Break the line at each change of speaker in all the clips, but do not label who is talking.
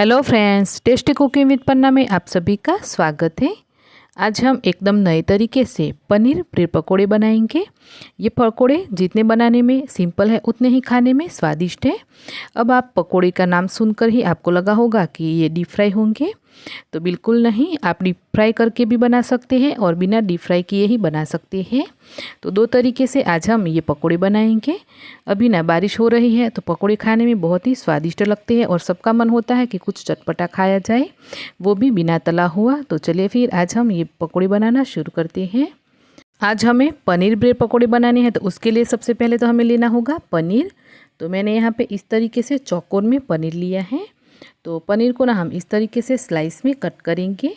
Hello friends, tasty cooking with Panna में आप सभी का स्वागत है। आज हम एकदम नए तरीके से पनीर ब्रेड पकोड़े बनाएंगे। ये पकोड़े जितने बनाने में सिंपल है उतने ही खाने में स्वादिष्ट है। अब आप पकोड़े का नाम सुनकर ही आपको लगा होगा कि ये डीप फ्राई होंगे, तो बिल्कुल नहीं। आप डीप फ्राई करके भी बना सकते हैं और बिना डीप फ्राई किए ही बना सकते हैं। तो दो तरीके से आज हम ये पकोड़े बनाएंगे। अभी ना बारिश हो रही है तो पकोड़े खाने में बहुत ही स्वादिष्ट लगते हैं और सबका मन होता है कि कुछ चटपटा खाया जाए, वो भी बिना तला हुआ। तो चलिए फिर आज हम ये पकोड़े बनाना शुरू करते हैं। आज हमें पनीर ब्रेड पकोड़े बनाने हैं, तो उसके लिए सबसे पहले तो हमें लेना होगा पनीर। तो मैंने यहाँ पे इस तरीके से चौकोर में पनीर लिया है। तो पनीर को ना हम इस तरीके से स्लाइस में कट करेंगे।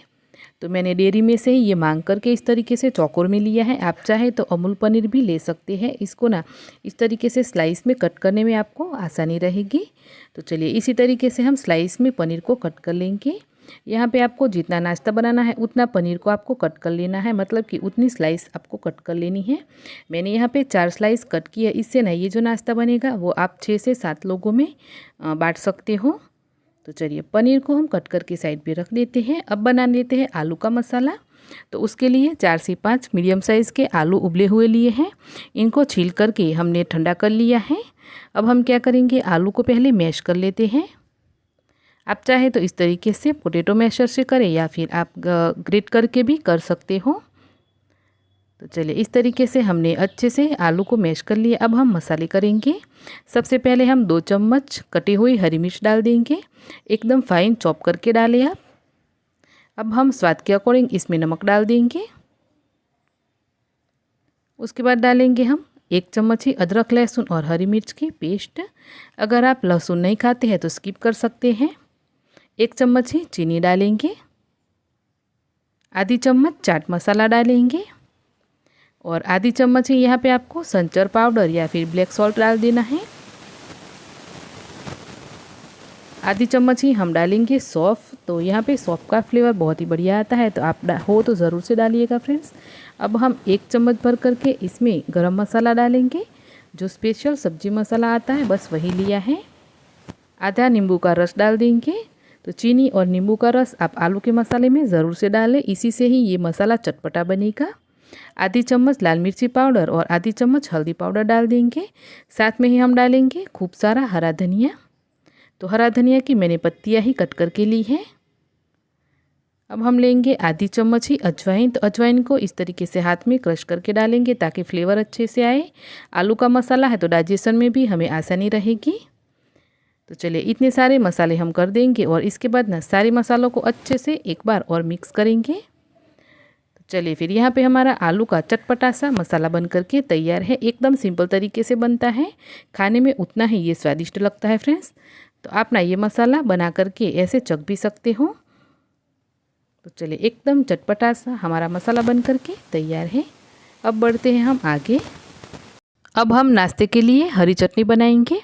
तो मैंने डेयरी में से ही ये मांग करके इस तरीके से चौकोर में लिया है। आप चाहे तो अमूल पनीर भी ले सकते हैं। इसको ना इस तरीके से स्लाइस में कट करने में आपको आसानी रहेगी। तो चलिए इसी तरीके से हम स्लाइस में पनीर को कट कर लेंगे। यहाँ पे आपको जितना नाश्ता बनाना है उतना पनीर को आपको कट कर लेना है, मतलब कि उतनी स्लाइस आपको कट कर लेनी है। मैंने यहाँ पे 4 स्लाइस कट की है। इससे ना ये जो नाश्ता बनेगा वो आप 6 से 7 लोगों में बांट सकते हो। तो चलिए पनीर को हम कट करके साइड पे रख देते हैं। अब बना लेते हैं आलू का मसाला। तो उसके लिए 4 से 5 मीडियम साइज़ के आलू उबले हुए लिए हैं। इनको छील करके हमने ठंडा कर लिया है। अब हम क्या करेंगे, आलू को पहले मैश कर लेते हैं। आप चाहे तो इस तरीके से पोटैटो मैशर से करें या फिर आप ग्रेट करके भी कर सकते हो। तो चलिए इस तरीके से हमने अच्छे से आलू को मैश कर लिया। अब हम मसाले करेंगे। सबसे पहले हम 2 चम्मच कटी हुई हरी मिर्च डाल देंगे, एकदम फाइन चॉप करके डालें आप। अब हम स्वाद के अकॉर्डिंग इसमें नमक डाल देंगे। उसके बाद डालेंगे हम 1 चम्मच ही अदरक लहसुन और हरी मिर्च की पेस्ट। अगर आप लहसुन नहीं खाते हैं तो स्किप कर सकते हैं। 1 चम्मच ही चीनी डालेंगे। आधी चम्मच चाट मसाला डालेंगे और आधी चम्मच ही यहाँ पे आपको संचर पाउडर या फिर ब्लैक सॉल्ट डाल देना है। आधी चम्मच ही हम डालेंगे सौंफ। तो यहाँ पे सौंफ का फ्लेवर बहुत ही बढ़िया आता है, तो आप हो तो ज़रूर से डालिएगा फ्रेंड्स। अब हम 1 चम्मच भर करके इसमें गरम मसाला डालेंगे। जो स्पेशल सब्जी मसाला आता है बस वही लिया है। आधा नींबू का रस डाल देंगे। तो चीनी और नींबू का रस आप आलू के मसाले में ज़रूर से डालें, इसी से ही ये मसाला चटपटा बनेगा। आधी चम्मच लाल मिर्ची पाउडर और आधी चम्मच हल्दी पाउडर डाल देंगे। साथ में ही हम डालेंगे खूब सारा हरा धनिया। तो हरा धनिया की मैंने पत्तियां ही कट करके ली है। अब हम लेंगे आधी चम्मच ही अजवाइन। तो अजवाइन को इस तरीके से हाथ में क्रश करके डालेंगे ताकि फ्लेवर अच्छे से आए। आलू का मसाला है तो डाइजेशन में भी हमें आसानी रहेगी। तो चलिए इतने सारे मसाले हम कर देंगे और इसके बाद ना सारे मसालों को अच्छे से एक बार और मिक्स करेंगे। चलिए फिर यहाँ पे हमारा आलू का चटपटा सा मसाला बन करके तैयार है। एकदम सिंपल तरीके से बनता है, खाने में उतना ही ये स्वादिष्ट लगता है फ्रेंड्स। तो आप ना ये मसाला बना करके ऐसे चख भी सकते हो। तो चलिए एकदम चटपटा सा हमारा मसाला बन करके तैयार है। अब बढ़ते हैं हम आगे। अब हम नाश्ते के लिए हरी चटनी बनाएंगे।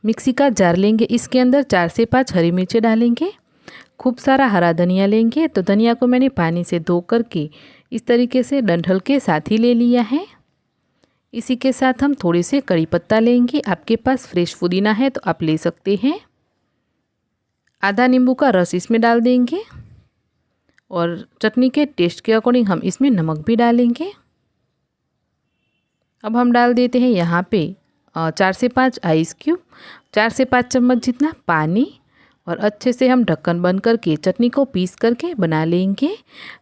मिक्सी का जार लेंगे, इसके अंदर 4 से 5 हरी मिर्चें डालेंगे। खूब सारा हरा धनिया लेंगे। तो धनिया को मैंने पानी से धो करके इस तरीके से डंठल के साथ ही ले लिया है। इसी के साथ हम थोड़े से कड़ी पत्ता लेंगे। आपके पास फ्रेश पुदीना है तो आप ले सकते हैं। आधा नींबू का रस इसमें डाल देंगे और चटनी के टेस्ट के अकॉर्डिंग हम इसमें नमक भी डालेंगे। अब हम डाल देते हैं यहाँ पे 4 से 5 आइस क्यूब, 4 से 5 चम्मच जितना पानी और अच्छे से हम ढक्कन बंद करके चटनी को पीस करके बना लेंगे।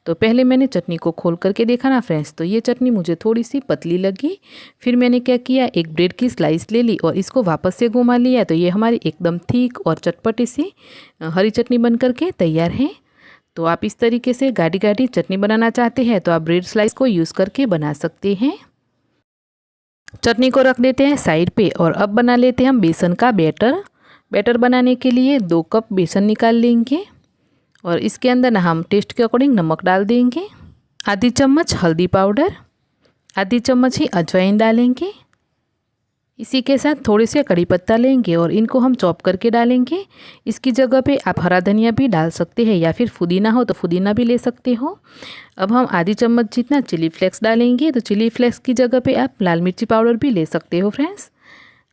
तो पहले मैंने चटनी को खोल करके देखा ना फ्रेंड्स, तो ये चटनी मुझे थोड़ी सी पतली लगी। फिर मैंने क्या किया, एक ब्रेड की स्लाइस ले ली और इसको वापस से घुमा लिया। तो ये हमारी एकदम थिक और चटपटी सी हरी चटनी बन करके तैयार है। तो आप इस तरीके से गाढ़ी गाढ़ी चटनी बनाना चाहते हैं तो आप ब्रेड स्लाइस को यूज़ करके बना सकते हैं। चटनी को रख देते हैं साइड पे और अब बना लेते हैं हम बेसन का बैटर। बैटर बनाने के लिए 2 कप बेसन निकाल लेंगे और इसके अंदर ना हम टेस्ट के अकॉर्डिंग नमक डाल देंगे। आधी चम्मच हल्दी पाउडर, आधी चम्मच ही अजवाइन डालेंगे। इसी के साथ थोड़े से कड़ी पत्ता लेंगे और इनको हम चॉप करके डालेंगे। इसकी जगह पे आप हरा धनिया भी डाल सकते हैं या फिर पुदीना हो तो पुदीना भी ले सकते हो। अब हम आधी चम्मच जितना चिली फ्लेक्स डालेंगे। तो चिली फ्लेक्स की जगह पे आप लाल मिर्ची पाउडर भी ले सकते हो फ्रेंड्स।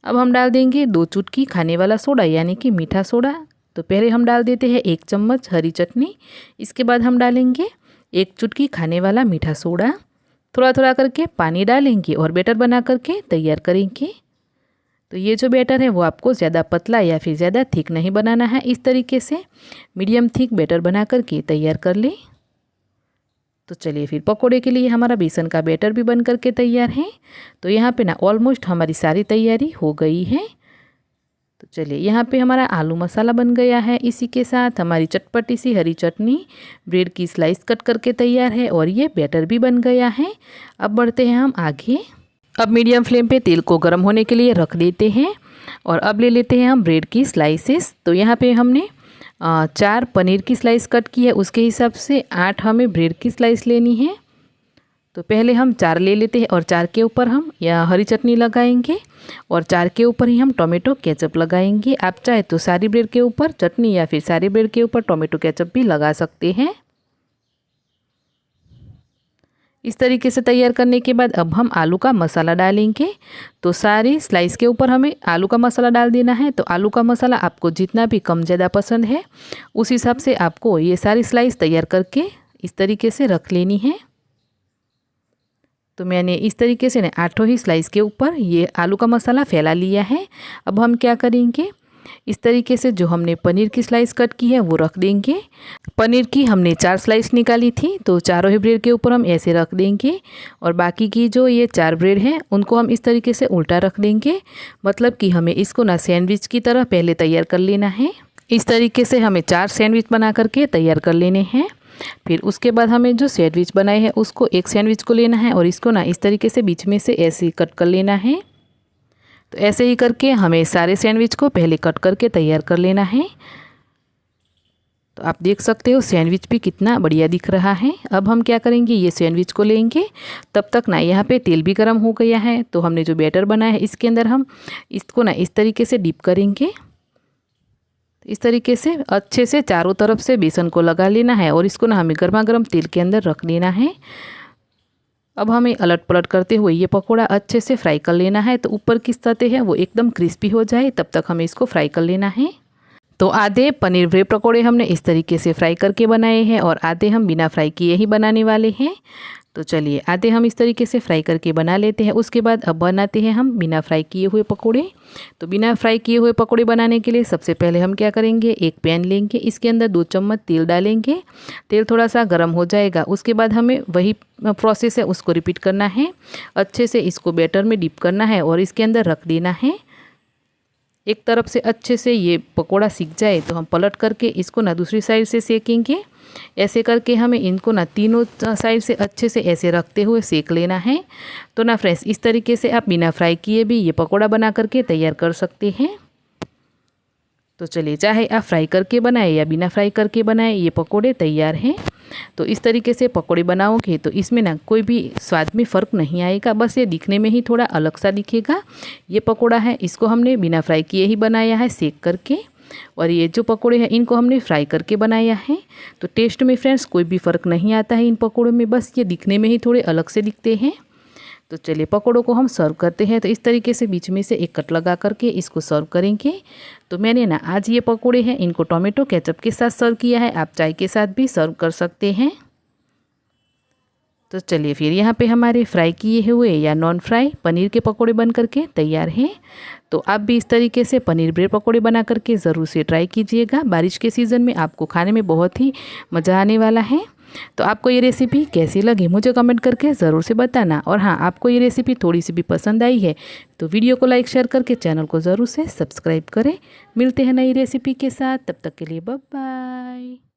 अब हम डाल देंगे 2 चुटकी खाने वाला सोडा यानी कि मीठा सोडा। तो पहले हम डाल देते हैं 1 चम्मच हरी चटनी। इसके बाद हम डालेंगे 1 चुटकी खाने वाला मीठा सोडा। थोड़ा थोड़ा करके पानी डालेंगे और बैटर बना करके तैयार करेंगे। तो ये जो बैटर है वो आपको ज़्यादा पतला या फिर ज़्यादा थिक नहीं बनाना है। इस तरीके से मीडियम थिक बैटर बना करके तैयार कर लें। तो चलिए फिर पकोड़े के लिए हमारा बेसन का बैटर भी बन करके तैयार है। तो यहाँ पे ना ऑलमोस्ट हमारी सारी तैयारी हो गई है। तो चलिए यहाँ पे हमारा आलू मसाला बन गया है। इसी के साथ हमारी चटपटी सी हरी चटनी, ब्रेड की स्लाइस कट करके तैयार है और ये बैटर भी बन गया है। अब बढ़ते हैं हम आगे। अब मीडियम फ्लेम पे तेल को गर्म होने के लिए रख देते हैं और अब ले लेते हैं हम ब्रेड की स्लाइसेस। तो यहाँ पे हमने 4 पनीर की स्लाइस कट की है, उसके हिसाब से 8 हमें ब्रेड की स्लाइस लेनी है। तो पहले हम 4 ले लेते हैं और 4 के ऊपर हम या हरी चटनी लगाएंगे और 4 के ऊपर ही हम टोमेटो केचप लगाएंगे। आप चाहे तो सारी ब्रेड के ऊपर चटनी या फिर सारी ब्रेड के ऊपर टोमेटो केचप भी लगा सकते हैं। इस तरीके से तैयार करने के बाद अब हम आलू का मसाला डालेंगे। तो सारी स्लाइस के ऊपर हमें आलू का मसाला डाल देना है। तो आलू का मसाला आपको जितना भी कम ज़्यादा पसंद है उस हिसाब से आपको ये सारी स्लाइस तैयार करके इस तरीके से रख लेनी है। तो मैंने इस तरीके से ना 8 ही स्लाइस के ऊपर ये आलू का मसाला फैला लिया है। अब हम क्या करेंगे, इस तरीके से जो हमने पनीर की स्लाइस कट की है वो रख देंगे। पनीर की हमने 4 स्लाइस निकाली थी, तो चारों ही ब्रेड के ऊपर हम ऐसे रख देंगे और बाकी की जो ये 4 ब्रेड हैं उनको हम इस तरीके से उल्टा रख देंगे। मतलब कि हमें इसको ना सैंडविच की तरह पहले तैयार कर लेना है। इस तरीके से हमें 4 सैंडविच बना करके तैयार कर लेने हैं। फिर उसके बाद हमें जो सैंडविच बनाए हैं उसको एक सैंडविच को लेना है और इसको ना इस तरीके से बीच में से ऐसे ही कट कर लेना है। तो ऐसे ही करके हमें सारे सैंडविच को पहले कट करके तैयार कर लेना है। तो आप देख सकते हो सैंडविच भी कितना बढ़िया दिख रहा है। अब हम क्या करेंगे, ये सैंडविच को लेंगे। तब तक ना यहाँ पे तेल भी गर्म हो गया है। तो हमने जो बैटर बनाया है इसके अंदर हम इसको ना इस तरीके से डिप करेंगे। इस तरीके से अच्छे से चारों तरफ से बेसन को लगा लेना है और इसको ना हमें गर्मा गर्म तेल के अंदर रख लेना है। अब हमें अलट पलट करते हुए ये पकोड़ा अच्छे से फ्राई कर लेना है। तो ऊपर की सतह है वो एकदम क्रिस्पी हो जाए तब तक हमें इसको फ्राई कर लेना है। तो आधे पनीर ब्रेड पकोड़े हमने इस तरीके से फ्राई करके बनाए हैं और आधे हम बिना फ्राई किए ही बनाने वाले हैं। तो चलिए आधे हम इस तरीके से फ्राई करके बना लेते हैं। उसके बाद अब बनाते हैं हम बिना फ्राई किए हुए पकोड़े। तो बिना फ्राई किए हुए पकोड़े बनाने के लिए सबसे पहले हम क्या करेंगे, एक पैन लेंगे, इसके अंदर 2 चम्मच तेल डालेंगे। तेल थोड़ा सा गर्म हो जाएगा, उसके बाद हमें वही प्रोसेस है उसको रिपीट करना है। अच्छे से इसको बैटर में डिप करना है और इसके अंदर रख देना है। एक तरफ से अच्छे से ये पकोड़ा सिक जाए तो हम पलट करके इसको ना दूसरी साइड से सेकेंगे। ऐसे करके हमें इनको ना तीनों साइड से अच्छे से ऐसे रखते हुए सेक लेना है। तो ना फ्रेंड्स, इस तरीके से आप बिना फ्राई किए भी ये पकोड़ा बना करके तैयार कर सकते हैं। तो चलिए, चाहे आप फ्राई करके बनाएं या बिना फ्राई करके बनाएं, ये पकोड़े तैयार हैं। तो इस तरीके से पकोड़े बनाओगे तो इसमें ना कोई भी स्वाद में फ़र्क नहीं आएगा, बस ये दिखने में ही थोड़ा अलग सा दिखेगा। ये पकोड़ा है, इसको हमने बिना फ्राई किए ही बनाया है सेक करके, और ये जो पकोड़े हैं इनको हमने फ्राई करके बनाया है। तो टेस्ट में फ्रेंड्स कोई भी फ़र्क नहीं आता है इन पकोड़ों में, बस ये दिखने में ही थोड़े अलग से दिखते हैं। तो चलिए पकोड़ों को हम सर्व करते हैं। तो इस तरीके से बीच में से एक कट लगा करके इसको सर्व करेंगे। तो मैंने ना आज ये पकोड़े हैं इनको टोमेटो केचप के साथ सर्व किया है, आप चाय के साथ भी सर्व कर सकते हैं। तो चलिए फिर यहाँ पे हमारे फ्राई किए हुए या नॉन फ्राई पनीर के पकोड़े बन करके तैयार हैं। तो आप भी इस तरीके से पनीर ब्रेड पकोड़े बना करके ज़रूर से ट्राई कीजिएगा। बारिश के सीज़न में आपको खाने में बहुत ही मज़ा आने वाला है। तो आपको ये रेसिपी कैसी लगी मुझे कमेंट करके ज़रूर से बताना। और हाँ, आपको ये रेसिपी थोड़ी सी भी पसंद आई है तो वीडियो को लाइक शेयर करके चैनल को ज़रूर से सब्सक्राइब करें। मिलते हैं नई रेसिपी के साथ, तब तक के लिए बाय बाय।